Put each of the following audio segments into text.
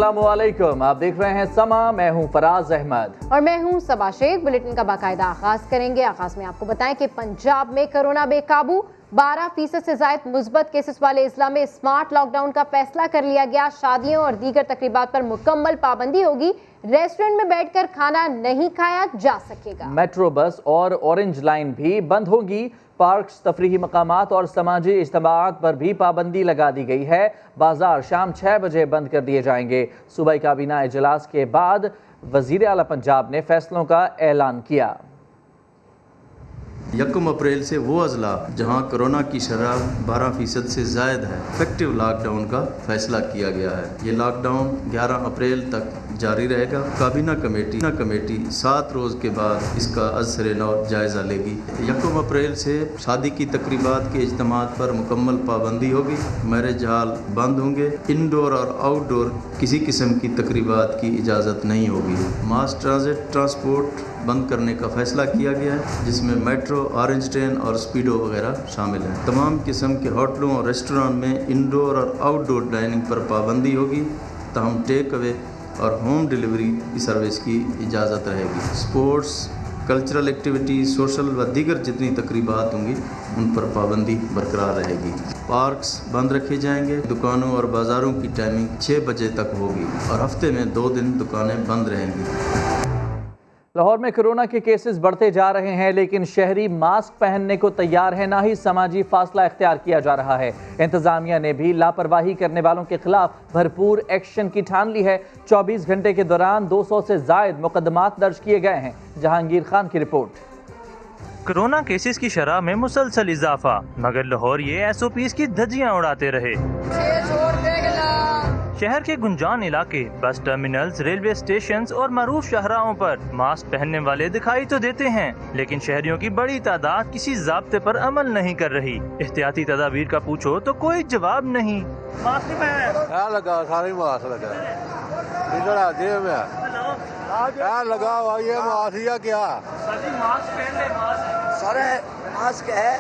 अस्सलाम वालेकुम, आप देख रहे हैं समा। मैं हूं फराज अहमद और मैं हूं सबा शेख। बुलेटिन का बाकायदा आगाज करेंगे। आगाज में आपको बताएं कि पंजाब में कोरोना बेकाबू, 12% से ज्यादा मुस्बत केसेस वाले इजला में स्मार्ट लॉकडाउन का फैसला कर लिया गया। शादियों और दीगर तकरीबात पर मुकम्मल पाबंदी होगी। रेस्टोरेंट में बैठकर खाना नहीं खाया जा सकेगा। मेट्रो बस और ऑरेंज लाइन भी बंद होगी। पार्क्स, तफरीही मकामात और समाजी इज्तिमाआत पर भी पाबंदी लगा दी गई है। बाजार शाम 6 बजे बंद कर दिए जाएंगे। सूबाई काबीना इजलास के बाद वजीर आला पंजाब ने फैसलों का ऐलान किया। 1 अप्रैल से वो अजला जहां कोरोना की शरह 12% से ज़ायद है, इफेक्टिव लॉकडाउन का फैसला किया गया है। ये लॉकडाउन 11 अप्रैल तक जारी रहेगा। काबीना कमेटी 7 रोज़ के बाद इसका अज़्सर नौ जायज़ा लेगी। 1 अप्रैल से शादी की तकरीबात के इज्तिमात पर मुकम्मल पाबंदी होगी। मैरिज हॉल बंद होंगे। इंडोर और आउटडोर किसी किस्म की तकरीबात की इजाज़त नहीं होगी। मास ट्रांसपोर्ट बंद करने का फैसला किया गया है, जिसमें मेट्रो, ऑरेंज ट्रेन और स्पीडो वगैरह शामिल हैं। तमाम किस्म के होटलों और रेस्टोरेंट में इंडोर और आउटडोर डाइनिंग पर पाबंदी होगी। तमाम टेक अवे और होम डिलीवरी की सर्विस की इजाज़त रहेगी। स्पोर्ट्स, कल्चरल एक्टिविटी, सोशल व दीगर जितनी तकरीबात होंगी उन पर पाबंदी बरकरार रहेगी। पार्क्स बंद रखे जाएंगे। दुकानों और बाज़ारों की टाइमिंग 6 बजे तक होगी और हफ्ते में 2 दिन दुकानें बंद रहेंगी। लाहौर में कोरोना के केसेस बढ़ते जा रहे हैं, लेकिन शहरी मास्क पहनने को तैयार है, ना ही समाजी फासला इख्तियार किया जा रहा है। इंतजामिया ने भी लापरवाही करने वालों के खिलाफ भरपूर एक्शन की ठान ली है। 24 घंटे के दौरान 200 से जायद मुकदमात दर्ज किए गए हैं। जहांगीर खान की रिपोर्ट। कोरोना केसेस की शरह में मुसलसल इजाफा, मगर लाहौर ये SOPs की धज्जियां उड़ाते रहे। शहर के गुंजान इलाके, बस टर्मिनल्स, रेलवे स्टेशंस और मरूफ शाहराहों पर मास्क पहनने वाले दिखाई तो देते हैं, लेकिन शहरियों की बड़ी तादाद किसी ज़ाब्ते पर अमल नहीं कर रही। एहतियाती तदाबीर का पूछो तो कोई जवाब नहीं। मास्क नहीं पहना, क्या लगा? सारी मास्क लगा, इधर जेब में क्या लगा हुआ? ये मास्क या क्या? मास्क पहन ले, मास्क सारे मास्क है,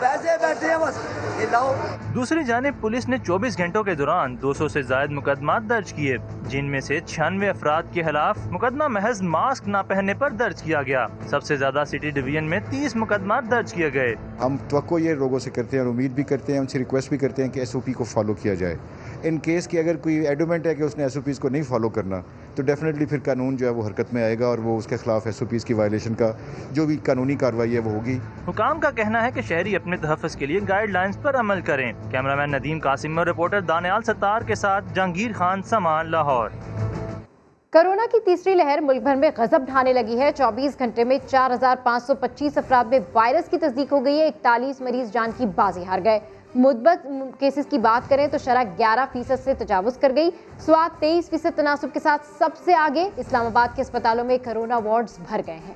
वैसे बैठे हैं बस ये लाओ। दूसरी जानिब पुलिस ने 24 घंटों के दौरान 200 से ज्यादा मुकदमात दर्ज किए, जिनमें से 96 अफराद के खिलाफ मुकदमा महज मास्क न पहनने पर दर्ज किया गया। सबसे ज्यादा सिटी डिवीजन में 30 मुकदमात दर्ज किए गए। हम तवक्को ये लोगों से करते हैं और उम्मीद भी करते हैं, उनसे रिक्वेस्ट भी करते हैं कि SOP को फॉलो किया जाए। इन केस की अगर कोई एडमेंट है कि उसने SOPs को नहीं फॉलो करना, तो डेफिनेटली फिर कानून जो है वो हरकत में आएगा और वो उसके खिलाफ SOPs की वायलेशन का जो भी कानूनी कार्रवाई है वो होगी। हुकाम का कहना है कि शहरी अपने तहफ़्फ़ुज़ के लिए गाइडलाइंस पर अमल करें। कैमरामैन नदीम कासिम और रिपोर्टर दानियाल सत्तार के साथ जहांगीर खान, समा, लाहौर। कोरोना की तीसरी लहर मुल्क भर में गजब ढाने लगी है। 24 घंटे में 4525 अफराद में वायरस की तस्दीक हो गई है। 41 मरीज जान की बाजी हार गए। मुद्बत केसेस की बात करें तो शरह 11% से तजावुज कर गई। स्वात 23% तनासुब के साथ सबसे आगे। इस्लामाबाद के अस्पतालों में कोरोना वार्ड्स भर गए हैं।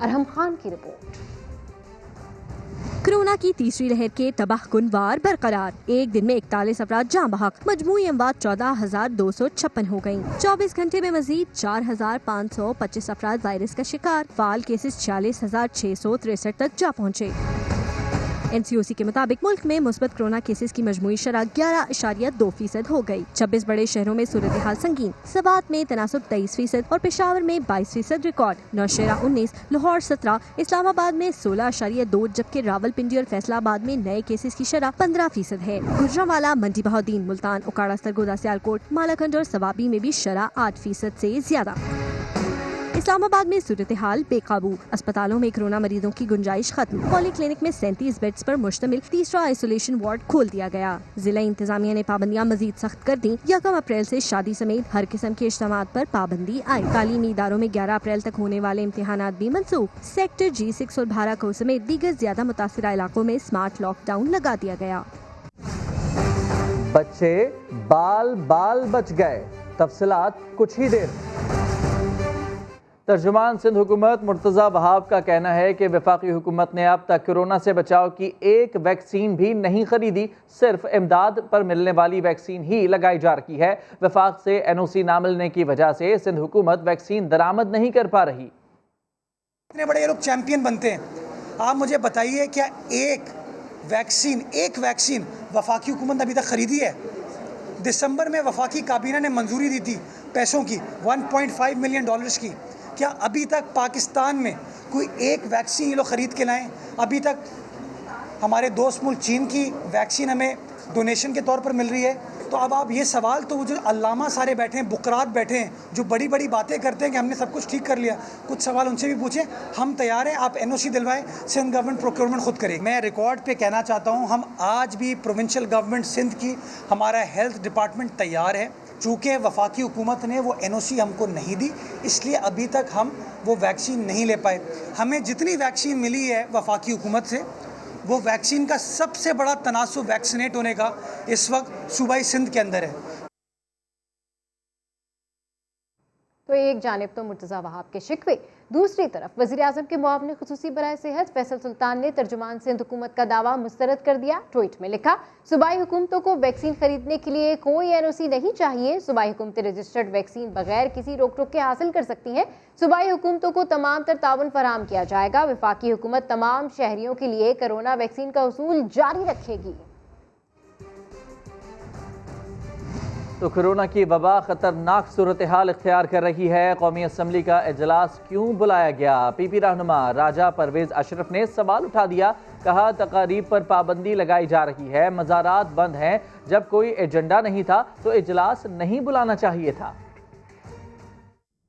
अरहम खान की रिपोर्ट। कोरोना की तीसरी लहर के तबाहकुन वार बरकरार। एक दिन में 41 अफराद जाँ बहक, मजमूई अमवात 14,256 हो गयी। 24 घंटे में मजीद 4,525 अफराद वायरस का शिकार। फाल केसेस 46,663 तक जा पहुँचे। NCOC के मुताबिक मुल्क में मुस्बत कोरोना केसेस की मजमूई शरह 11.2% हो गई। 26 बड़े शहरों में सूरत हाल संगीन। सवात में तनासुब 23% और पेशावर में 22% रिकॉर्ड। नौशेरा 19, लाहौर 17, इस्लामाबाद में 16.2, जबकि रावलपिंडी और फैसलाबाद में नए केसेस की शरह 15% है। गुजरांवाला, मंडी बहाउद्दीन, मुल्तान, उकाड़ा, सरगोदा, सियालकोट, मालाखंड और सवाबी में भी शरह 8% से ज्यादा। इस्लामाबाद में सूरत हाल बेकाबू। अस्पतालों में कोरोना मरीजों की गुंजाइश खत्म। पॉली क्लिनिक में 37 बेड्स पर मुश्तमिल तीसरा आइसोलेशन वार्ड खोल दिया गया। जिला इंतजामिया ने पाबंदियां मजीद सख्त कर दी। 1 अप्रैल से शादी समेत हर किस्म के इज्तिमात पर पाबंदी आई। तालीमी इदारों में 11 अप्रैल तक होने वाले इम्तिहानात भी मंसूख। सेक्टर G6 और भाराको समेत दीगर ज्यादा मुतासिरा इलाकों में स्मार्ट लॉकडाउन लगा दिया गया। बच्चे बाल बाल बच गए, तफसीलात कुछ ही देर। तर्जुमान सिंध हुकूमत मुर्तज़ा वहाब का कहना है कि वफाकी हुकूमत ने अब तक कोरोना से बचाव की एक वैक्सीन भी नहीं खरीदी, सिर्फ इमदाद पर मिलने वाली वैक्सीन ही लगाई जा रही है। वफाक से NOC ना मिलने की वजह से सिंध हुकूमत वैक्सीन दरामद नहीं कर पा रही। इतने बड़े लोग चैंपियन बनते हैं, आप मुझे बताइए क्या एक वैक्सीन वफाकी हुकूमत ने अभी तक खरीदी है? दिसंबर में वफाकी काबीना ने मंजूरी दी थी पैसों की 1.5 मिलियन डॉलर्स की। क्या अभी तक पाकिस्तान में कोई एक वैक्सीन ये लोग ख़रीद के लाएँ? अभी तक हमारे दोस्त मुल्क चीन की वैक्सीन हमें डोनेशन के तौर पर मिल रही है। तो अब आप ये सवाल, तो वो जो अल्लामा सारे बैठे हैं, बुकरात बैठे हैं, जो बड़ी बड़ी बातें करते हैं कि हमने सब कुछ ठीक कर लिया, कुछ सवाल उनसे भी पूछें। हम तैयार हैं, आप NOC दिलवाएं, सिंध गवर्नमेंट प्रोक्योरमेंट खुद करे। मैं रिकॉर्ड पे कहना चाहता हूँ, हम आज भी प्रोविंशियल गवर्नमेंट सिंध की, हमारा हेल्थ डिपार्टमेंट तैयार है। चूँकि वफाकी हुकूमत ने वो NOC हमको नहीं दी, इसलिए अभी तक हम वो वैक्सीन नहीं ले पाए। हमें जितनी वैक्सीन मिली है वफाकी हुकूमत से, वो वैक्सीन का सबसे बड़ा तनासुब वैक्सीनेट होने का इस वक्त सूबाई सिंध के अंदर है। तो एक जानिब तो मुर्तज़ा वहाब के शिकवे, दूसरी तरफ वज़ीर-ए-आज़म के मुआविन खुसूसी बराए सेहत फैसल सुल्तान ने तर्जुमान सिंध हुकूमत का दावा मुस्तरद कर दिया। ट्वीट में लिखा, सूबाई हुकूमतों को वैक्सीन खरीदने के लिए कोई NOC नहीं चाहिए। सूबाई हुकूमतें रजिस्टर्ड वैक्सीन बगैर किसी रोक टोक के हासिल कर सकती हैं। सूबाई हुकूमतों को तमाम तर ताउन फराहम किया जाएगा। वफाकी हुकूमत तमाम शहरियों के लिए कोरोना वैक्सीन का उसूल जारी रखेगी। तो कोरोना की वबा खतरनाक सूरत हाल इख्तियार कर रही है। कौमी असम्बली का इजलास क्यों बुलाया गया? PP रहनुमा राजा परवेज अशरफ ने सवाल उठा दिया। कहा, तकारीब पर पाबंदी लगाई जा रही है, मज़ारात बंद हैं। जब कोई एजेंडा नहीं था तो इजलास नहीं बुलाना चाहिए था।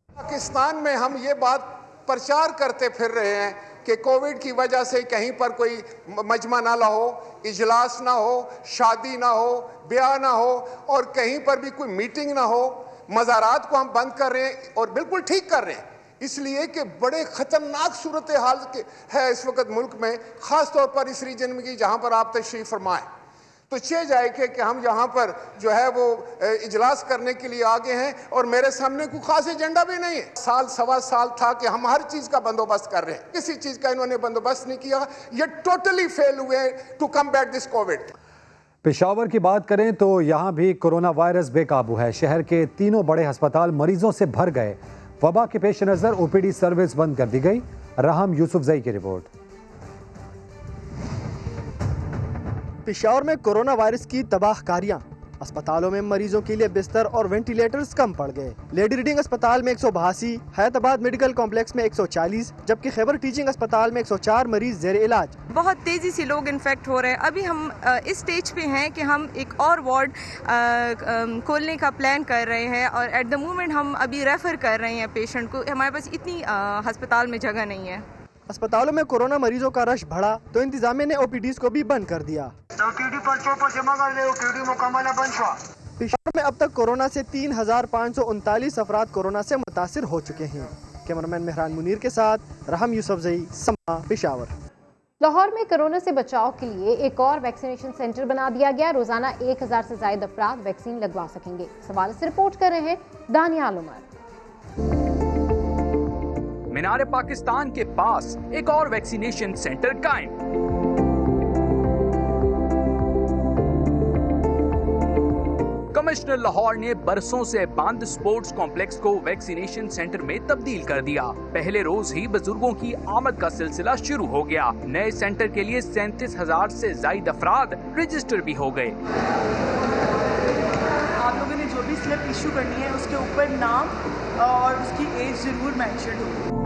पाकिस्तान में हम ये बात प्रचार करते फिर रहे हैं कि कोविड की वजह से कहीं पर कोई मजमा ना हो, इजलास ना हो, शादी ना हो, ब्याह ना हो, और कहीं पर भी कोई मीटिंग ना हो। मज़ारात को हम बंद कर रहे हैं और बिल्कुल ठीक कर रहे हैं, इसलिए कि बड़े ख़तरनाक सूरत हाल है इस वक्त मुल्क में, ख़ास तौर पर इस रीजन में की जहाँ पर आप तशरीफ़ फरमाएं। तो चे जाए कि हम यहाँ पर जो है वो इजलास करने के लिए आगे हैं और मेरे सामने कोई खास एजेंडा भी नहीं है। साल सवा साल था कि हम हर चीज़ का बंदोबस्त कर रहे हैं, किसी चीज़ का इन्होंने बंदोबस्त नहीं किया। ये टोटली फेल हुए to combat this COVID. Peshawar की बात करें तो यहाँ भी कोरोना वायरस बेकाबू है। शहर के तीनों बड़े अस्पताल मरीजों से भर गए। वबा के पेश नज़र OPD सर्विस बंद कर दी गई। राहम यूसुफजई की रिपोर्ट। पेशावर में कोरोना वायरस की तबाहकारियां, अस्पतालों में मरीजों के लिए बिस्तर और वेंटिलेटर्स कम पड़ गए। लेडी रीडिंग अस्पताल में 182, हयाताबाद मेडिकल कॉम्प्लेक्स में 140, जबकि खैबर टीचिंग अस्पताल में 104 मरीज जेर इलाज। बहुत तेजी से लोग इन्फेक्ट हो रहे हैं। अभी हम इस स्टेज पे हैं कि हम एक और वार्ड खोलने का प्लान कर रहे हैं और एट द मोमेंट हम अभी रेफर कर रहे हैं पेशेंट को। हमारे पास इतनी अस्पताल में जगह नहीं है। अस्पतालों में कोरोना मरीजों का रश बढ़ा तो इंतजामिया ने OPDs को भी बंद कर दिया। पेशावर में अब तक कोरोना से 3539 अफराद कोरोना से मुतासिर हो चुके हैं। कैमरामैन मेहरान मुनीर के साथ राहम यूसुफजई, समा, पेशावर। लाहौर में कोरोना से बचाव के लिए एक और वैक्सीनेशन सेंटर बना दिया गया। रोजाना 1000 से ज्यादा अफराद वैक्सीन लगवा सकेंगे। सवाल से रिपोर्ट कर रहे हैं दानियाल उमर। मीनार पाकिस्तान के पास एक और वैक्सीनेशन सेंटर कायम। कमिश्नर लाहौर ने बरसों से बंद स्पोर्ट्स कॉम्प्लेक्स को वैक्सीनेशन सेंटर में तब्दील कर दिया। पहले रोज ही बुजुर्गों की आमद का सिलसिला शुरू हो गया। नए सेंटर के लिए 37,000 से ज्यादा अफराद रजिस्टर भी हो गए। आप लोगों ने जो भी स्लिप इशू करनी है उसके ऊपर नाम और उसकी एज जरूर मेंशन हो।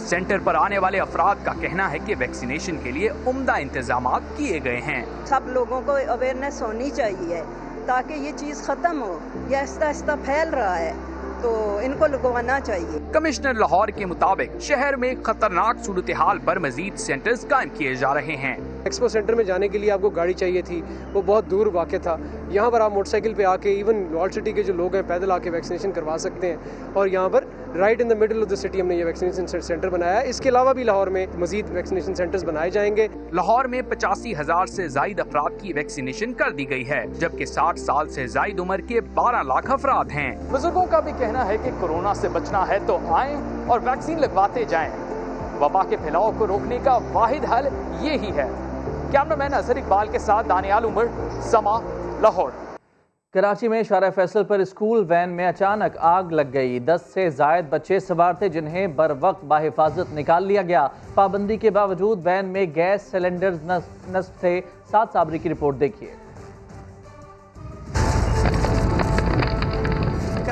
सेंटर पर आने वाले अफराद का कहना है कि वैक्सीनेशन के लिए उम्दा इंतजामात किए गए हैं। सब लोगों को अवेयरनेस होनी चाहिए ताकि ये चीज़ खत्म हो। ये आहिस्ता आहिस्ता फैल रहा है तो इनको लगवाना चाहिए। कमिश्नर लाहौर के मुताबिक शहर में खतरनाक सूरत हाल पर मजीद सेंटर्स कायम किए जा रहे हैं। एक्सपो सेंटर में जाने के लिए आपको गाड़ी चाहिए थी, वो बहुत दूर वाक़ था। यहाँ पर आप मोटरसाइकिल पे आके, इवन लॉर्ड सिटी के जो लोग हैं पैदल आके वैक्सीनेशन करवा सकते हैं। और यहाँ पर right in the middle of the city हमने ये वैक्सीनेशन सेंटर बनाया है। इसके अलावा भी लाहौर में मजीद वैक्सीनेशन सेंटर्स बनाए जाएंगे। लाहौर में 85,000 से ज्यादा अफराद की वैक्सीनेशन कर दी गई है, जबकि 60 साल से ज्यादा उम्र के 12 लाख अफराद हैं। बुजुर्गों का भी कहना है कि कोरोना से बचना है तो आएं और वैक्सीन लगवाते जाएं। वबा के फैलाव को रोकने का वाहिद हल ये ही है। कैमरामैन अजहर इकबाल के साथ दानियाल उमर, समा, लाहौर। कराची में शारा फैसल पर स्कूल वैन में अचानक आग लग गई। 10 से जायद बच्चे सवार थे जिन्हें बर वक्त बाहिफाजत निकाल लिया गया। पाबंदी के बावजूद वैन में गैस सिलेंडर नष्ट थे। साथ साबरी की रिपोर्ट देखिए।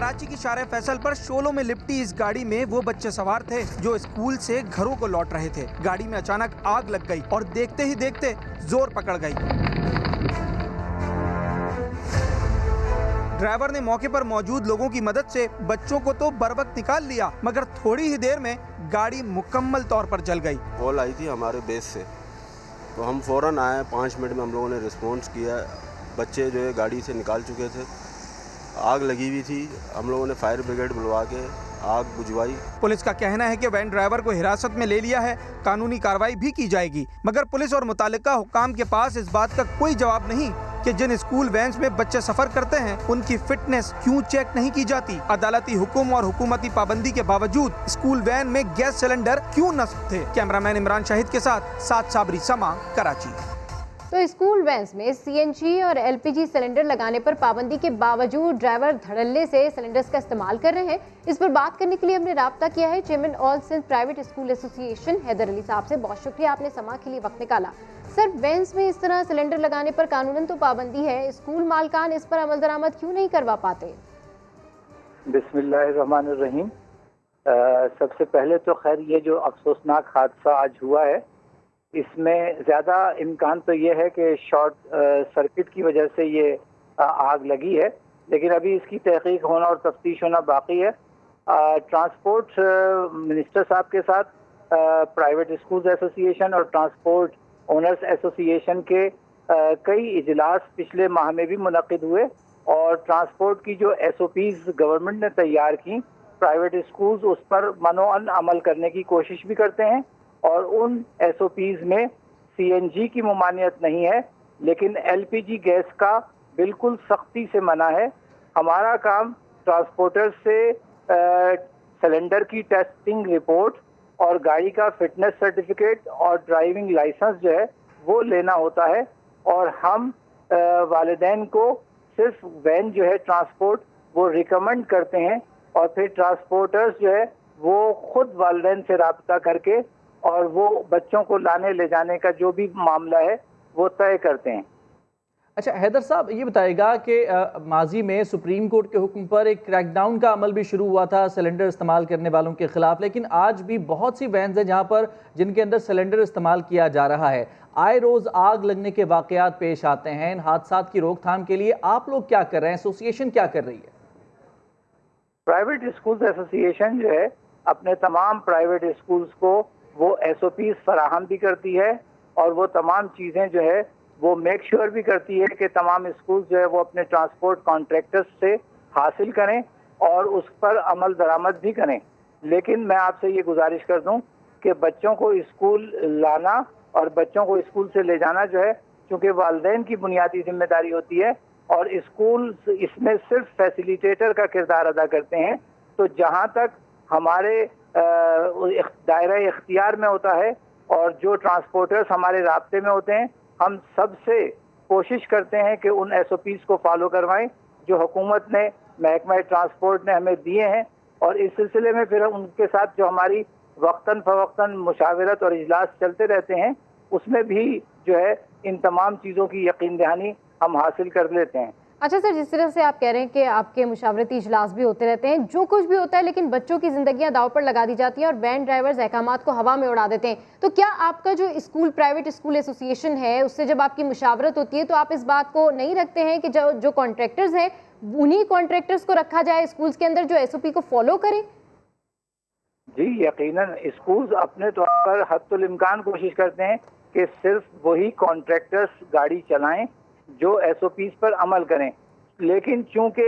कराची की शारे फैसल पर शोलों में लिपटी इस गाड़ी में वो बच्चे सवार थे जो स्कूल से घरों को लौट रहे थे। गाड़ी में अचानक आग लग गई और देखते ही देखते जोर पकड़ गई। ड्राइवर ने मौके पर मौजूद लोगों की मदद से बच्चों को तो बर वक्त निकाल लिया, मगर थोड़ी ही देर में गाड़ी मुकम्मल तौर पर जल गई। कॉल आई थी हमारे बेस से, तो हम फौरन आए। 5 मिनट में हम लोगों ने रिस्पॉन्स किया। बच्चे जो है गाड़ी से निकाल चुके थे, आग लगी हुई थी। हम लोगों ने फायर ब्रिगेड बुलवा के आग बुझवाई। पुलिस का कहना है कि वैन ड्राइवर को हिरासत में ले लिया है, कानूनी कार्रवाई भी की जाएगी, मगर पुलिस और मुतालिका हुक्काम के पास इस बात का कोई जवाब नहीं कि जिन स्कूल वैन्स में बच्चे सफर करते हैं उनकी फिटनेस क्यों चेक नहीं की जाती। अदालती हुक्म और हुकूमती पाबंदी के बावजूद स्कूल वैन में गैस सिलेंडर क्यों नस्ब थे। कैमरामैन इमरान शाहिद के साथ साबरी समा, कराची। तो स्कूल वैन्स में सीएनजी और एलपीजी सिलेंडर लगाने पर पाबंदी के बावजूद ड्राइवर धड़ल्ले से सिलेंडर्स का इस्तेमाल कर रहे हैं। इस पर बात करने के लिए हमने राब्ता किया है chairman all Sindh private school association Haider Ali साहब से। बहुत शुक्रिया, आपने समा के लिए वक्त निकाला। सर, वैन्स में इस तरह सिलेंडर लगाने पर कानूनन तो पाबंदी है, स्कूल मालकान इस पर अमल दरामद क्यों नहीं करवा पाते? बिस्मिल्लाहिर्रहमानिर्रहीम। सबसे पहले तो खैर ये जो अफसोसनाक हादसा आज हुआ है, इसमें ज़्यादा इम्कान तो ये है कि शॉर्ट सर्किट की वजह से ये आग लगी है, लेकिन अभी इसकी तहकीक होना और तफ्तीश होना बाकी है। ट्रांसपोर्ट मिनिस्टर साहब के साथ प्राइवेट स्कूल्स एसोसिएशन और ट्रांसपोर्ट ओनर्स एसोसिएशन के कई इजलास पिछले माह में भी मुनक्किद हुए और ट्रांसपोर्ट की जो SOPs गवर्नमेंट ने तैयार की, प्राइवेट स्कूल्स उस पर मनोअन अमल करने की कोशिश भी करते हैं और उन SOPs में CNG की मुमानियत नहीं है, लेकिन LPG गैस का बिल्कुल सख्ती से मना है। हमारा काम ट्रांसपोर्टर से सिलेंडर की टेस्टिंग रिपोर्ट और गाड़ी का फिटनेस सर्टिफिकेट और ड्राइविंग लाइसेंस जो है वो लेना होता है, और हम वालिदैन को सिर्फ वैन जो है ट्रांसपोर्ट वो रिकमेंड करते हैं और फिर ट्रांसपोर्टर्स जो है वो खुद वालिदैन से राब्ता करके और वो बच्चों को लाने ले जाने का जो भी मामला है वो तय करते हैं। अच्छा हैदर साहब, ये बताएगा कि माजी में सुप्रीम कोर्ट के हुक्म पर एक क्रैकडाउन का अमल भी शुरू हुआ था सिलेंडर इस्तेमाल करने वालों के खिलाफ, लेकिन आज भी बहुत सी वैन्स हैं जहां पर जिनके अंदर सिलेंडर इस्तेमाल किया जा रहा है। आए रोज आग लगने के वाकयात पेश आते हैं। इन हादसात की रोकथाम के लिए आप लोग क्या कर रहे हैं, एसोसिएशन क्या कर रही है? प्राइवेट स्कूल्स एसोसिएशन जो है अपने तमाम प्राइवेट स्कूल्स को वो SOPs फराहम भी करती है और वो तमाम चीज़ें जो है वो मेक श्योर भी करती है कि तमाम स्कूल्स जो है वो अपने ट्रांसपोर्ट कॉन्ट्रैक्टर्स से हासिल करें और उस पर अमल दरामद भी करें। लेकिन मैं आपसे ये गुजारिश कर दूं कि बच्चों को स्कूल लाना और बच्चों को स्कूल से ले जाना जो है, चूँकि वालिदैन की बुनियादी जिम्मेदारी होती है और स्कूल इसमें सिर्फ फैसिलिटेटर का किरदार अदा करते हैं, तो जहाँ तक हमारे दायरा इख्तियार में होता है और जो ट्रांसपोर्टर्स हमारे राब्ते में होते हैं, हम सबसे कोशिश करते हैं कि उन SOPs को फॉलो करवाएं जो हुकूमत ने, महकमा ट्रांसपोर्ट ने हमें दिए हैं, और इस सिलसिले में फिर उनके साथ जो हमारी वक्तन फवक्तन मुशावरत और इजलास चलते रहते हैं, उसमें भी जो है इन तमाम चीज़ों की यकीन दहानी हम हासिल कर लेते हैं। अच्छा सर, जिस तरह से आप कह रहे हैं कि आपके मुशावरती इजलास भी होते रहते हैं, जो कुछ भी होता है, लेकिन बच्चों की जिंदगियां दाव पर लगा दी जाती हैं और वैन ड्राइवर्स अहकामात को हवा में उड़ा देते हैं, तो क्या आपका जो स्कूल प्राइवेट स्कूल एसोसिएशन है उससे जब आपकी मुशावरत होती है तो आप इस बात को नहीं रखते हैं कि जो कॉन्ट्रैक्टर्स हैं उन्हीं कॉन्ट्रैक्टर्स को रखा जाए स्कूल्स के अंदर जो SOP को फॉलो करें? जी यकीनन स्कूल्स अपने तौर पर हद्दुल इम्कान कोशिश करते हैं कि सिर्फ वही कॉन्ट्रैक्टर्स गाड़ी चलाएं जो SOPs पर अमल करें, लेकिन चूंकि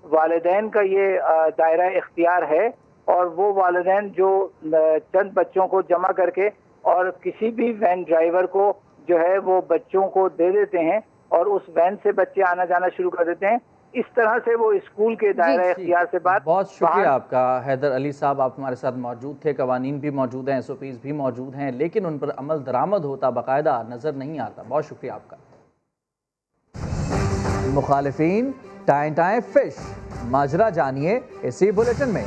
वालिदैन का ये दायरा इख्तियार है और वो वालिदैन जो चंद बच्चों को जमा करके और किसी भी वैन ड्राइवर को जो है वो बच्चों को दे देते हैं और उस वैन से बच्चे आना जाना शुरू कर देते हैं, इस तरह से वो स्कूल के दायरा इख्तियार से बात। बहुत शुक्रिया आपका हैदर अली साहब, आप हमारे साथ मौजूद थे। कवानीन भी मौजूद हैं, SOPs भी मौजूद हैं, लेकिन उन पर अमल दरामद होता बाकायदा नजर नहीं आता। बहुत शुक्रिया आपका। मुखालिफिन टाइम टाइम फिश, माजरा जानिए इसी बुलेटिन में।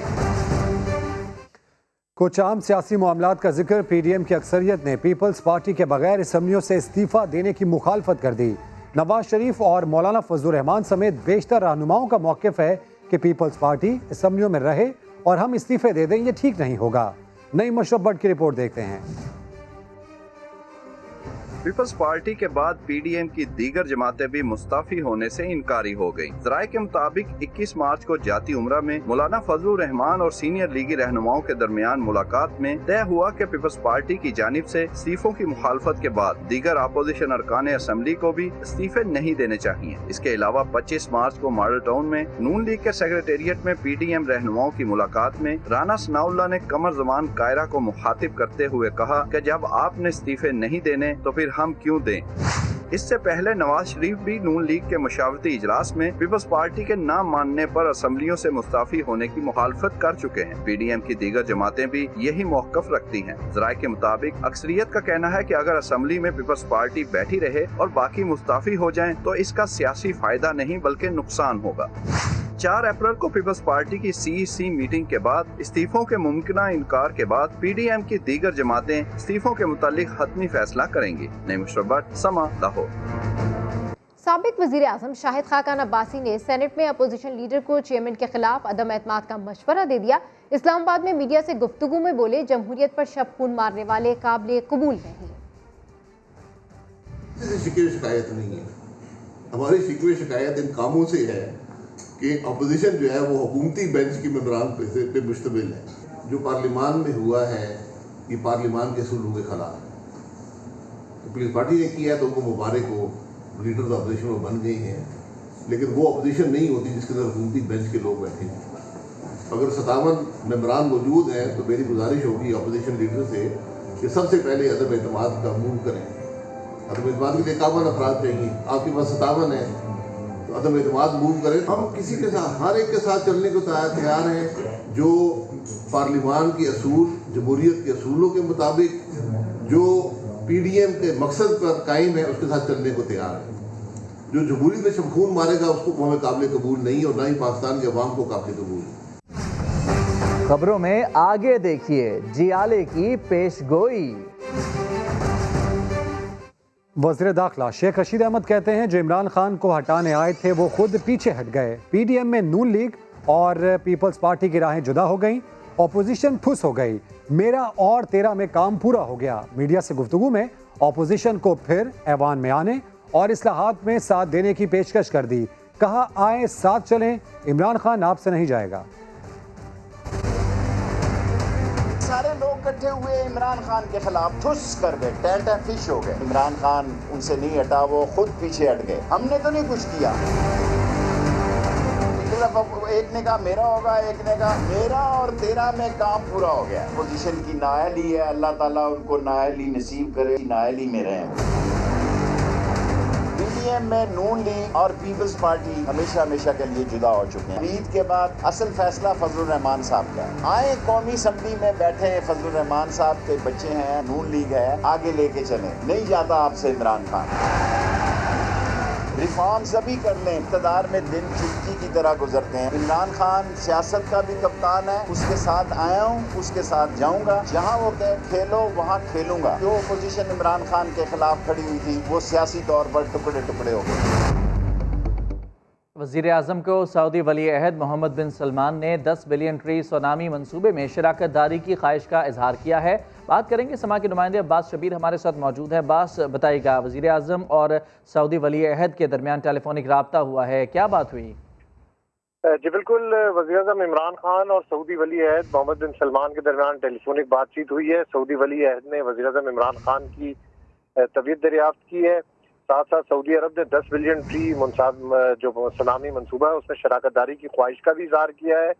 कुछ आम सियासी मामलात का जिक्र। PDM की अक्सरियत ने पीपल्स पार्टी के बगैर असम्बलियों से इस्तीफा देने की मुखालफत कर दी। नवाज शरीफ और मौलाना फजलुर रहमान समेत बेशतर रहनुमाओं का मौक़िफ़ है कि पीपल्स पार्टी असम्बलियों में रहे और हम इस्तीफे दे दें, ये ठीक नहीं होगा। नई मशरफ भट्ट की रिपोर्ट देखते हैं। पीपल्स पार्टी के बाद पीडीएम की दीगर जमातें भी मुस्ताफी होने से इनकारी हो गयी। ज़राए के मुताबिक 21 मार्च को जाती उम्रा में मौलाना फजलुर रहमान और सीनियर लीगी रहनुमाओं के दरमियान मुलाकात में तय हुआ कि पीपल्स पार्टी की जानिब से इस्तीफों की मुखालफत के बाद दीगर अपोजिशन अरकान असम्बली को भी इस्तीफे नहीं देने चाहिए। इसके अलावा 25 मार्च को मॉडल टाउन में नून लीग के सेक्रेटेरिएट में पीडीएम रहनुमाओं की मुलाकात में राना सनाउल्लाह ने कमर जमान कायरा को मुखातिब करते हुए कहा कि जब आपने इस्तीफे नहीं देने तो फिर हम क्यों दें। इससे पहले नवाज शरीफ भी नून लीग के मशावरती इजलास में पीपल्स पार्टी के ना मानने पर असम्बलियों से मुस्ताफी होने की मुखालफत कर चुके हैं। पीडीएम की दीगर जमातें भी यही मौक़िफ़ रखती हैं। ज़राए के मुताबिक अक्सरियत का कहना है कि अगर असम्बली में पीपल्स पार्टी बैठी रहे और बाकी मुस्ताफी हो जाएं तो इसका सियासी फायदा नहीं बल्कि नुकसान होगा। 4 अप्रैल को पीपल्स पार्टी की सीईसी मीटिंग के बाद इस्तीफों के मुमकिना इनकार के बाद पीडीएम की दीगर जमातें इस्तीफों के मुतालिक हतमी फैसला करेंगी। नई मशरफ भट्ट, समा, लाहौर। साबिक वज़ीर आज़म शाहिद खाकान अब्बासी ने सेनेट में अपोजिशन लीडर को चेयरमैन के खिलाफ अदम एतमाद का मशवरा दे दिया। इस्लामाबाद में मीडिया से गुफ्तगू में बोले, जमहूरियत पर शब खून मारने वाले काबिल कबूल नहीं। शिकायत नहीं है, हमारी शिकवे शिकायत इन कामों से है कि अपोजिशन जो है वो हुकूमती बेंच की मेंबरान पे मुश्तमिल है। जो पार्लियामान में हुआ है ये पार्लियामान के असूलों के खिलाफ है। तो पीपल्स पार्टी ने किया तो उनको मुबारक हो, लीडर तो अपोजिशन में बन गए हैं, लेकिन वो अपोजिशन नहीं होती जिसके अंदर हुकूमती बेंच के लोग बैठे हैं। अगर 57 मेंबरान मौजूद हैं तो मेरी गुजारिश होगी अपोजिशन लीडर से कि सबसे पहले अदम एतमाद का मूव करें। अदम एतमाद के लिए 51 अफराद चाहिए, आपके पास 57 है तो अदम एतमाद मूव करें। हम किसी के साथ, हर एक के साथ चलने को तैयार हैं जो पार्लियामान के असूल, जमहूरियत के असूलों के मुताबिक जो पीडीएम के मकसद पर कायम है उसके साथ चलने को तैयार है। जो जमहूरियत में शमखून मारेगा उसको हमें काबिल कबूल नहीं और ना ही पाकिस्तान के अवाम को काबिल कबूल। खबरों में आगे देखिए जियाले की पेशगोई। वज़ीर दाखिला शेख रशीद अहमद कहते हैं जो इमरान खान को हटाने आए थे वो खुद पीछे हट गए। पीडीएम में नून लीग और पीपल्स पार्टी की राहें जुदा हो गईं, अपोजिशन ठुस हो गई। मेरा और तेरा में काम पूरा हो गया। मीडिया से गुफ्तगू में अपोजिशन को फिर ऐवान में आने और इस्लाहात में साथ देने की पेशकश कर दी। कहा आए साथ चलें, इमरान खान आपसे नहीं जाएगा। सारे लोग इकट्ठे हुए इमरान खान के खिलाफ ठुस कर गए, टेंट फिश हो गए। इमरान खान उनसे नहीं हटा, वो खुद पीछे हट गए। हमने तो नहीं कुछ किया। एक ने कहा मेरा होगा, एक ने कहा मेरा और तेरा में काम पूरा हो गया। पोजीशन की नाअहली है, अल्लाह ताला उनको नाअहली नसीब करे, नाअहली में रहें। पीडीएम में नून लीग और पीपल्स पार्टी हमेशा हमेशा के लिए जुदा हो चुके हैं। ईद के बाद असल फैसला फजलुर रहमान साहब का है। आए कौमी असम्बली में बैठे हैं, फजलुर रहमान साहब के बच्चे हैं, नून लीग है, आगे लेके चलें। नहीं जाता आपसे इमरान खान। रिफॉर्म्स अभी कर लें, इक़्तिदार में दिन चुटकी की तरह गुजरते हैं। इमरान खान सियासत का भी कप्तान है, उसके साथ आया हूँ, उसके साथ जाऊँगा। जहाँ वो कहे खेलो वहाँ खेलूँगा। जो अपोजिशन इमरान खान के खिलाफ खड़ी हुई थी वो सियासी तौर पर टुकड़े टुकड़े हो गए। वज़ीर आज़म को सऊदी वली अहद मोहम्मद बिन सलमान ने 10 बिलियन ट्री सुनामी मंसूबे में शराकत दारी की ख्वाहिश का इजहार किया है। बात करेंगे समा के नुमाइंदे अब्बास शबीर हमारे साथ मौजूद हैं। अब्बास, बताइएगा, वज़ीर आज़म और सऊदी वली अहद के दरमियान टेलीफोनिक रब्ता हुआ है, क्या बात हुई? जी बिल्कुल, वज़ीर आज़म इमरान खान और सऊदी वली अहद मोहम्मद बिन सलमान के दरमियान टेलीफोनिक बातचीत हुई है। सऊदी वली अहद ने वज़ीर आज़म इमरान खान की तबीयत दरियाफ्त की है। साथ साथ सऊदी अरब ने 10 बिलियन ट्री जो सुनामी मंसूबा है उसमें शराकत दारी की ख्वाहिश का भी इजहार किया है।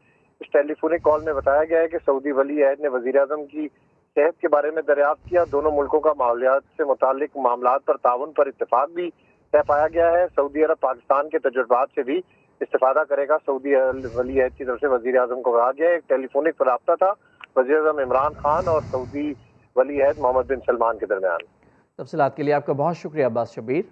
इस टेलीफोनिक कॉल में बताया गया है कि सऊदी वली अहद ने वज़ीर आज़म की सेहत के बारे में दरियाफ्त किया। दोनों मुल्कों का माहौलियात से मुतालिक मामलात पर ताउन पर इत्तेफाक भी तय पाया गया है। सऊदी अरब पाकिस्तान के तजुर्बात से भी इस्तेफादा करेगा। सऊदी वली अहद की तरफ से वज़ीर आज़म को कहा गया। एक टेलीफोनिक रब्ता था वज़ीर आज़म इमरान खान और सऊदी वली अहद मोहम्मद बिन सलमान के दरमियान। तफसीलात के लिए आपका बहुत शुक्रिया अब्बास शबीर।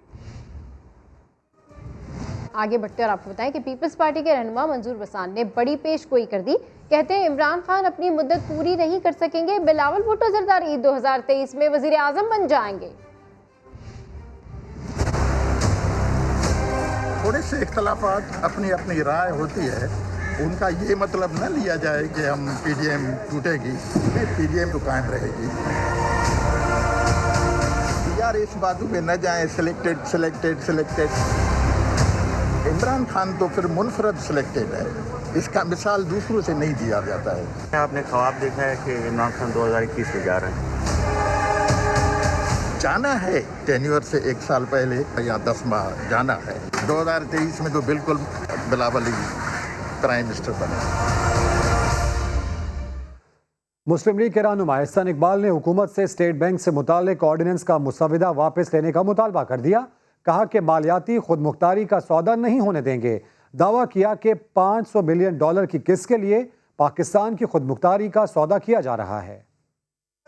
आगे बढ़ते और आपको बताएं कि पीपल्स पार्टी के रहनुमा मंजूर बसान ने बड़ी पेशगोई कर दी। कहते हैं इमरान खान अपनी मुद्दत पूरी नहीं कर सकेंगे, बिलावल भुट्टो जरदारी 2023 में वजीर आजम बन जाएंगे। थोड़े से इख्तलाफात अपनी अपनी राय होती है, उनका ये मतलब न लिया जाए कि हम PDM टूटेगी, PDM तो कायम रहेगी। यार इस बातों पे न जाएं सिलेक्टेड। इमरान खान तो फिर मुनफरद सिलेक्टेड है, इसका मिसाल दूसरों से नहीं दिया जाता है। आपने ख्वाब देखा है कि इमरान खान 2021 में जा रहे हैं? जाना है, टेन्योर से 1 साल पहले या 10 माह जाना है। 2023 में तो बिल्कुल बिलावल ही प्राइम मिनिस्टर बने। मुस्लिम लीग के रहनुमा एहसान इकबाल ने हुकूमत से स्टेट बैंक से मुतालिक ऑर्डिनेंस का मुसविदा वापस लेने का मुतालबा कर दिया। कहा कि मालियाती खुद मुख्तारी का सौदा नहीं होने देंगे। दावा किया कि $500 बिलियन की किस्त के लिए पाकिस्तान की खुद मुख्तारी का सौदा किया जा रहा है।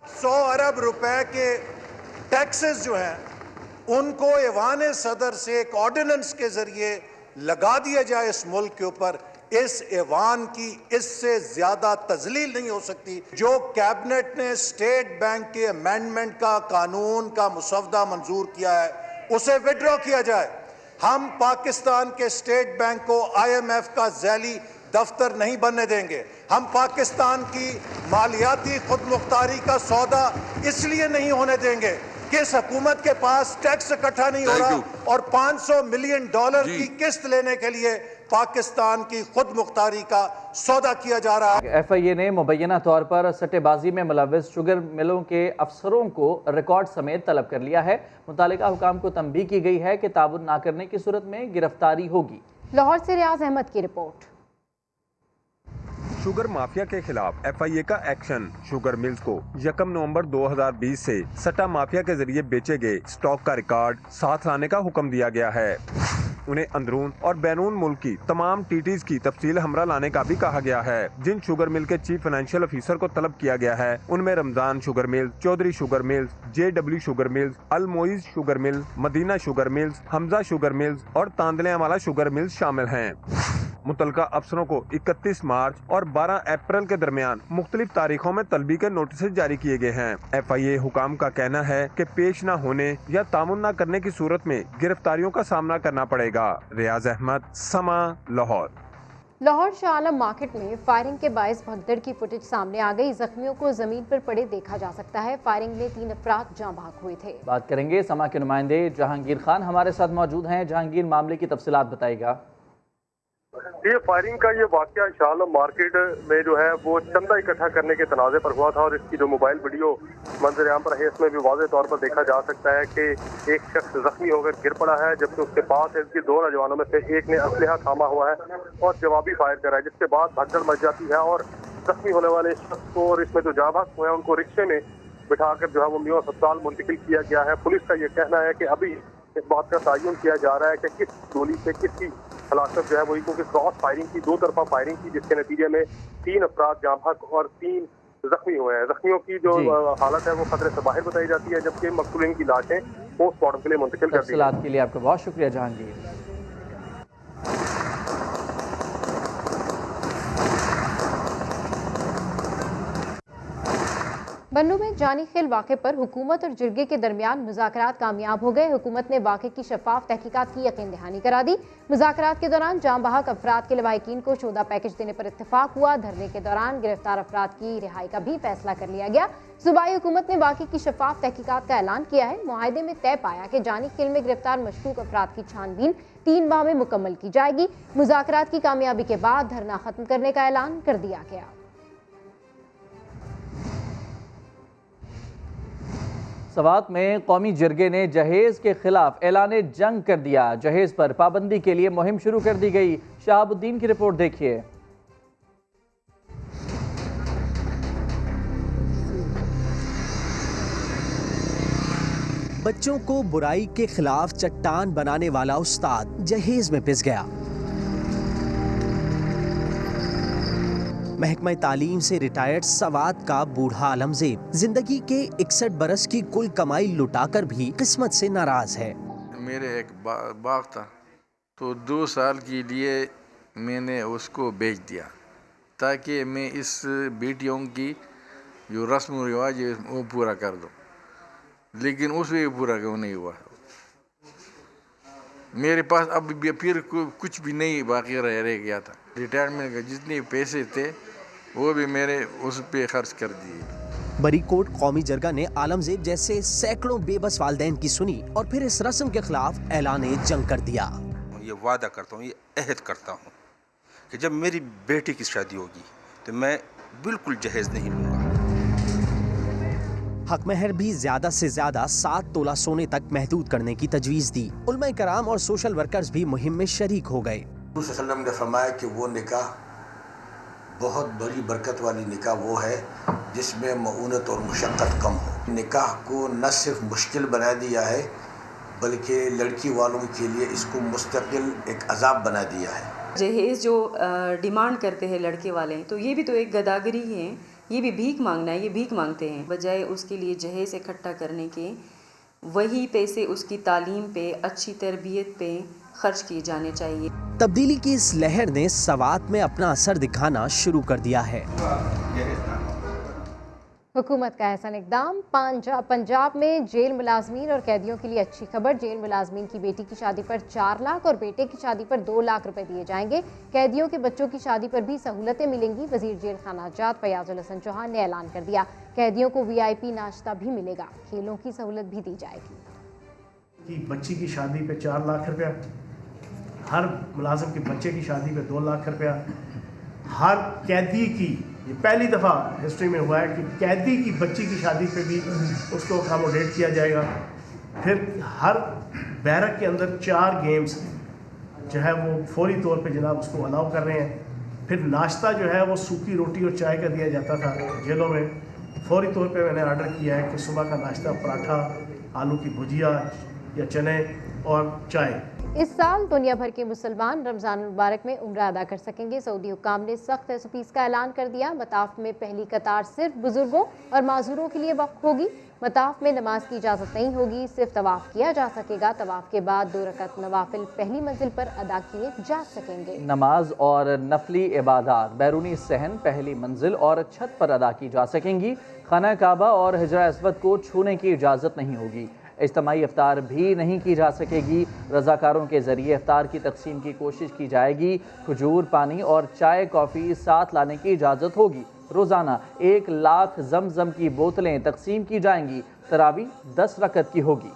100 अरब रुपए के टैक्सेस जो हैं उनको ऐवान सदर से एक ऑर्डिनेंस के जरिए लगा दिया जाए इस मुल्क के ऊपर। इस ऐवान की इससे ज्यादा तजलील नहीं हो सकती। जो कैबिनेट ने स्टेट बैंक के अमेंडमेंट का कानून का मुसवदा मंजूर किया है उसे विड्रॉ किया जाए। हम पाकिस्तान के स्टेट बैंक को IMF का झैली दफ्तर नहीं बनने देंगे। हम पाकिस्तान की मालियाती खुद मुख्तारी का सौदा इसलिए नहीं होने देंगे कि इस हुकूमत के पास टैक्स इकट्ठा नहीं हो रहा और $500 मिलियन की किस्त लेने के लिए पाकिस्तान की खुद मुख्तारी का सौदा किया जा रहा है। FIA ने मुबैना तौर पर सट्टेबाजी में मुलव्वस शुगर मिलों के अफसरों को रिकॉर्ड समेत तलब कर लिया है। मुतालिका हुकाम को तंबीह की गई है कि ताबुन ना करने की सूरत में गिरफ्तारी होगी। लाहौर से रियाज अहमद की रिपोर्ट। शुगर माफिया के खिलाफ FIA का एक्शन। शुगर मिल्स को 1 नवंबर 2020 से सट्टा माफिया के जरिए बेचे गए स्टॉक का रिकॉर्ड साथ लाने का हुक्म दिया गया है। उन्हें अंदरून और बैरून मुल्क की तमाम TTs की तफसील हमरा लाने का भी कहा गया है। जिन शुगर मिल के चीफ फाइनेंशियल ऑफिसर को तलब किया गया है उनमें Ramzan sugar mills, Chaudhry sugar mills, JW sugar mills, Al Moiz sugar mill, Madina sugar mills, Hamza sugar mills और तांदलियावाला शुगर मिल्स शामिल हैं। मुतलका अफसरों को 31 मार्च और 12 अप्रैल के दरमियान मुख्तलिफ तारीखों में तलबी के नोटिस जारी किए गए हैं। FIA हुकाम का कहना है कि पेश न होने या तामुन न करने की सूरत में गिरफ्तारियों का सामना करना पड़ेगा। रियाज अहमद, समा, लाहौर। लाहौर शाह आलम मार्केट में फायरिंग के बायस भगदड़ की फुटेज सामने आ गई। जख्मियों को जमीन पर पड़े देखा जा सकता है। फायरिंग में 3 अफराद जाँ बहक हुए थे। बात करेंगे समा के नुमाइंदे जहांगीर खान हमारे साथ मौजूद हैं। जहांगीर, मामले की तफसीलात बताएगा। ये फायरिंग का ये वाकया शाह आलम मार्केट में जो है वो चंदा इकट्ठा करने के तनाज़े पर हुआ था और इसकी जो मोबाइल वीडियो मंजर आम पर है इसमें भी वाज़ेह तौर पर देखा जा सकता है कि एक शख्स जख्मी होकर गिर पड़ा है जबकि उसके पास इसके 2 नौजवानों में से एक ने असलहा थामा हुआ है और जवाबी फायर करा है, जिसके बाद भगदड़ मच जाती है और जख्मी होने वाले शख्स को और इसमें जो जाँ बहक हुए हैं उनको रिक्शे में बिठाकर जो है वो मियां अस्पताल मुंतकिल किया गया है। पुलिस का ये कहना है कि अभी इस बात का तयन किया जा रहा है कि किस गोली से किसकी हलाकत जो है वही, क्योंकि क्रॉस फायरिंग की 2 तरफा फायरिंग की जिसके नतीजे में 3 अफराद जाँ बहक और 3 जख्मी हुए हैं। जख्मियों की जो हालत है वो खतरे से बाहर बताई जाती है जबकि मकतूलिन की लाशें पोस्टमार्टम के लिए मुंतकिल कर दी। तफसीलात के लिए आपका बहुत शुक्रिया जहांगीर। बन्नू में जानी खेल वाक़े पर हुकूमत और जिरगे के दरमियान मुज़ाकरात कामयाब हो गए। हुकूमत ने वाक़े की शफाफ तहकीकात की यकीन दहानी करा दी। मुज़ाकरात के दौरान जाँ बहक अफराद के लवाहिकीन को 14 पैकेज देने पर इत्तेफाक हुआ। धरने के दौरान गिरफ्तार अफराद की रिहाई का भी फैसला कर लिया गया। सूबाई हुकूमत ने वाक़े की शफाफ तहकीकात का ऐलान किया है। मुआहदे में तय पाया कि जानी खेल में गिरफ्तार मशकूक अफराद की छानबीन 3 माह में मुकम्मल की जाएगी। मुज़ाकरात की कामयाबी के बाद धरना खत्म करने का ऐलान कर दिया गया। सवात में कौमी जिरगे ने जहेज के खिलाफ ऐलान जंग कर दिया। जहेज पर पाबंदी के लिए मुहिम शुरू कर दी गई। शहाबुद्दीन की रिपोर्ट देखिए। बच्चों को बुराई के खिलाफ चट्टान बनाने वाला उस्ताद जहेज में पिस गया। महकमा तालीम से रिटायर्ड सवात का बूढ़ा आलमज़ेब जिंदगी के 61 बरस की कुल कमाई लुटाकर भी किस्मत से नाराज है। मेरे एक बाग था तो 2 साल के लिए मैंने उसको बेच दिया ताकि मैं इस बेटियों की जो रस्म रिवाज है वो पूरा कर दूं, लेकिन उसमें भी पूरा क्यों नहीं हुआ। मेरे पास अब भी फिर कुछ भी नहीं बाकी रह गया था। रिटायरमेंट के जितने पैसे थे वो भी मेरे उस पे खर्च कर दिए। बरीकोट कौमी जरगा ने आलमजेब जैसे सैकड़ों बेबस वालिदैन की सुनी और फिर इस रस्म के खिलाफ ऐलान जंग कर दिया। ये वादा करता हूँ, ये अहद करता हूँ कि जब मेरी बेटी की शादी होगी तो मैं बिल्कुल जहेज नहीं लूँगा। हक महर भी ज्यादा से ज्यादा 7 तोला सोने तक महदूद करने की तजवीज़ दी। उलमा कराम और सोशल वर्कर्स भी मुहिम में शरीक हो गए। वसल्लम ने फरमाया कि वो निकाह बहुत बड़ी बरकत वाली निकाह वो है जिसमें मऊनत और मुशक्क़त कम हो। निकाह को न सिर्फ मुश्किल बना दिया है बल्कि लड़की वालों के लिए इसको मुस्तकिल एक अजाब बना दिया है। जहेज़ जो डिमांड करते हैं लड़के वाले, तो ये भी तो एक गदागरी ही है, ये भी भीख मांगना है, ये भीख मांगते हैं। बजाय उसके लिए जहेज़ इकट्ठा करने के वही पैसे उसकी तालीम पे, अच्छी तरबियत पे खर्च किए जाने चाहिए। तब्दीली की इस लहर ने सवात में अपना असर दिखाना शुरू कर दिया है। हुकूमत का एहसन इकदाम। पंजाब में जेल मुलाजमीन और कैदियों के लिए अच्छी खबर। जेल मुलाजमीन की बेटी की शादी पर 4 लाख और बेटे की शादी पर 2 लाख रुपए दिए जाएंगे। कैदियों के बच्चों की शादी पर भी सहूलतें मिलेंगी। वजीर जेल खानाजात फयाजुल हसन चौहान ने ऐलान कर दिया, कैदियों को VIP नाश्ता भी मिलेगा, खेलों की सहूलत भी दी जाएगी। कि बच्ची की शादी पे 4 लाख रुपया, हर मुलाजिम के बच्चे की शादी पे 2 लाख रुपया, हर कैदी की, ये पहली दफ़ा हिस्ट्री में हुआ है कि कैदी की बच्ची की शादी पे भी उसको अकोमोडेट किया जाएगा। फिर हर बैरक के अंदर 4 गेम्स जो है वो फौरी तौर पे जनाब उसको अलाउ कर रहे हैं। फिर नाश्ता जो है वो सूखी रोटी और चाय का दिया जाता था जेलों में, फौरी तौर पे मैंने आर्डर किया है कि सुबह का नाश्ता पराठा, आलू की भुजिया या चने और चाय। इस साल दुनिया भर के मुसलमान रमज़ान मुबारक में उम्र अदा कर सकेंगे। सऊदी हुक्काम ने सख्त SOPs का ऐलान कर दिया। मताफ में पहली कतार सिर्फ बुजुर्गों और माजूरों के लिए वक्फ होगी। मताफ में नमाज की इजाज़त नहीं होगी, सिर्फ तवाफ़ किया जा सकेगा। तवाफ़ के बाद 2 रकत नवाफिल पहली मंजिल पर अदा किए जा सकेंगे। नमाज और नफली इबादत बैरूनी सहन पहली मंजिल और छत पर अदा की जा सकेंगी। खाना काबा और हिजरा अस्वद को छूने की इजाज़त नहीं होगी। इज्तिमाई इफ्तार भी नहीं की जा सकेगी। रज़ाकारों के ज़रिए इफ्तार की तकसीम की कोशिश की जाएगी। खजूर, पानी और चाय कॉफ़ी साथ लाने की इजाज़त होगी। रोज़ाना 1 लाख ज़मज़म की बोतलें तकसीम की जाएंगी। तरावी 10 रकत की होगी।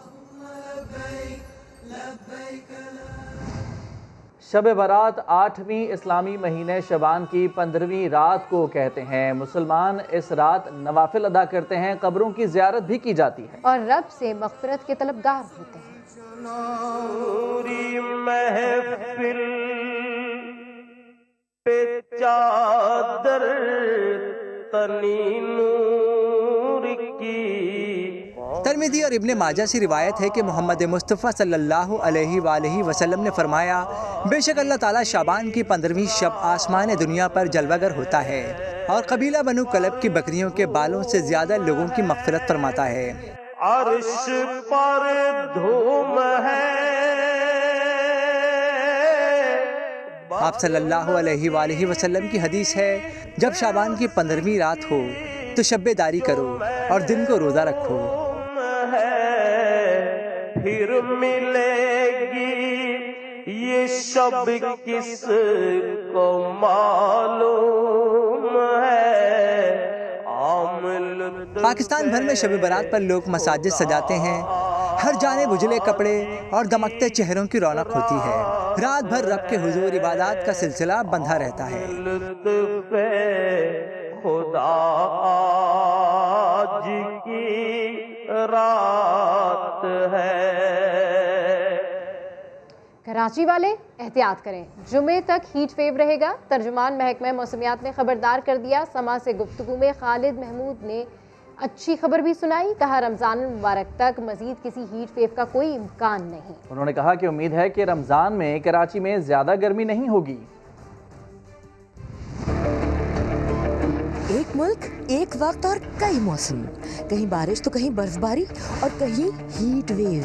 शब बारात 8वीं इस्लामी महीने शबान की 15वीं रात को कहते हैं। मुसलमान इस रात नवाफिल अदा करते हैं, कब्रों की ज़ियारत भी की जाती है और रब से मग़फ़िरत के तलबगार होते हैं। महफिल पे चादर तनी नूर की। तिरमिज़ी और इब्ने माजा से रिवायत है कि मोहम्मद मुस्तफ़ा सल्लल्लाहु अलैहि वसल्लम ने फरमाया, बेशक अल्लाह ताला शाबान की 15वीं शब आसमान दुनिया पर जलवागर होता है और कबीला बनु कलब की बकरियों के बालों से ज़्यादा लोगों की मग़फ़िरत फरमाता है। अर्श पर धूम है। आप सल्लल्लाहु अलैहि वसल्लम की हदीस है, जब शाबान की 15वीं रात हो तो शब्बेदारी करो और दिन को रोज़ा रखो। फिर मिलेगी ये शब किस को मालूम है। पाकिस्तान भर में शब बारात पर लोग मसाजिद सजाते हैं। हर जानिब उजले कपड़े और दमकते चेहरों की रौनक होती है। रात भर रब के हुजूर इबादत का सिलसिला बंधा रहता है। खुदा आज की रात है। कराची वाले एहतियात करें, जुमे तक हीट वेव रहेगा। तर्जुमान महकमा मौसमियात ने खबरदार कर दिया। समा से गुफ्तगू में खालिद महमूद ने अच्छी खबर भी सुनाई। कहा, रमज़ान मुबारक तक मजीद किसी हीट वेव का कोई इम्कान नहीं। उन्होंने कहा कि उम्मीद है कि रमज़ान में कराची में ज़्यादा गर्मी नहीं होगी। एक मुल्क, एक वक्त और कई मौसम, कहीं बारिश तो कहीं बर्फबारी और कहीं हीट वेव।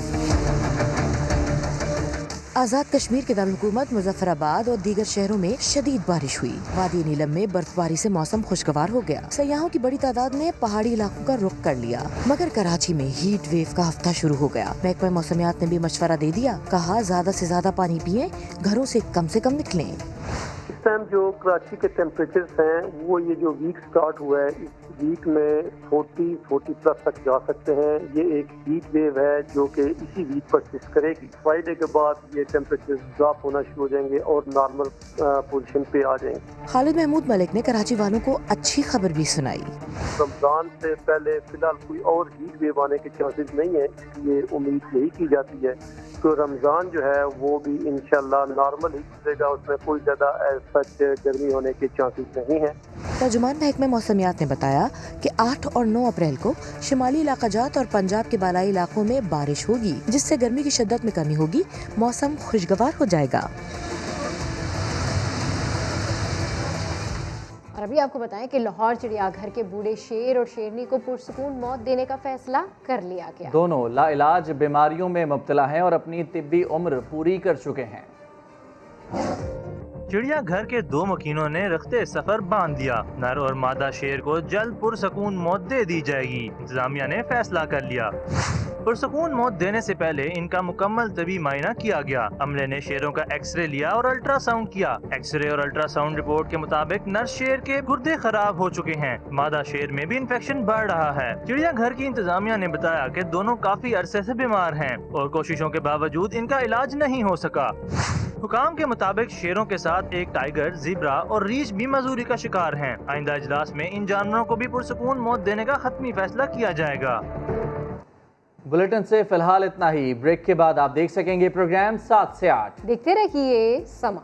आज़ाद कश्मीर के दारुलहुकूमत मुजफ्फराबाद और दीगर शहरों में शदीद बारिश हुई। वादी नीलम में बर्फबारी से मौसम खुशगवार हो गया। सयाहों की बड़ी तादाद ने पहाड़ी इलाकों का रुख कर लिया, मगर कराची में हीट वेव का हफ्ता शुरू हो गया। महकमा मौसमियात ने भी मशवरा दे दिया, कहा ज्यादा से ज्यादा पानी पिएं, घरों से कम निकलें। इस टाइम जो कराची के टेम्परेचर्स हैं वो ये जो वीक स्टार्ट हुआ है इस वीक में 40 प्लस तक जा सकते हैं। ये एक हीट वेव है जो कि इसी वीक परसिस्ट करेगी। फ्राइडे के बाद ये टेम्परेचर ड्रॉप होना शुरू हो जाएंगे और नॉर्मल पोजीशन पे आ जाएंगे। खालिद महमूद मलिक ने कराची वालों को अच्छी खबर भी सुनाई। रमजान से पहले फिलहाल कोई और हीट वेव आने के चांसेस नहीं है, इसलिए उम्मीद यही की जाती है तो रमज़ान जो है वो भी इंशाल्लाह नॉर्मल ही गुजरेगा, उसमें कोई ज़्यादा सच गर्मी होने के चांसेस नहीं है। तर्जुमान महकमे मौसमियात ने बताया कि 8 और 9 अप्रैल को शिमाली इलाकाजात और पंजाब के बालाई इलाकों में बारिश होगी, जिससे गर्मी की शिद्दत में कमी होगी, मौसम खुशगवार हो जाएगा। और अभी आपको बताएं कि लाहौर चिड़ियाघर के बूढ़े शेर और शेरनी को पुरसुकून मौत देने का फैसला कर लिया गया। दोनों लाइलाज बीमारियों में मुब्तला हैं और अपनी तिब्बी उम्र पूरी कर चुके हैं। चिड़ियाघर के 2 मकीनों ने रख्ते सफर बांध दिया। नर और मादा शेर को जल्द पुरसकून मौत दे दी जाएगी। इंतजामिया ने फैसला कर लिया। पुरसकून मौत देने से पहले इनका मुकम्मल तबी मायना किया गया। अमले ने शेरों का एक्सरे लिया और अल्ट्रासाउंड किया। एक्सरे और अल्ट्रासाउंड रिपोर्ट के मुताबिक नर शेर के गुर्दे खराब हो चुके हैं। मादा शेर में भी इन्फेक्शन बढ़ रहा है। चिड़ियाघर की इंतजामिया ने बताया कि दोनों काफी अरसे से बीमार हैं और कोशिशों के बावजूद इनका इलाज नहीं हो सका। हुकाम के मुताबिक शेरों के साथ एक टाइगर, ज़ीब्रा और रीछ भी मजूरी का शिकार हैं। आइंदा इजलास में इन जानवरों को भी पुरसकून मौत देने का खत्मी फैसला किया जाएगा। बुलेटिन से फिलहाल इतना ही। ब्रेक के बाद आप देख सकेंगे प्रोग्राम 7 से 8। देखते रहिए समा।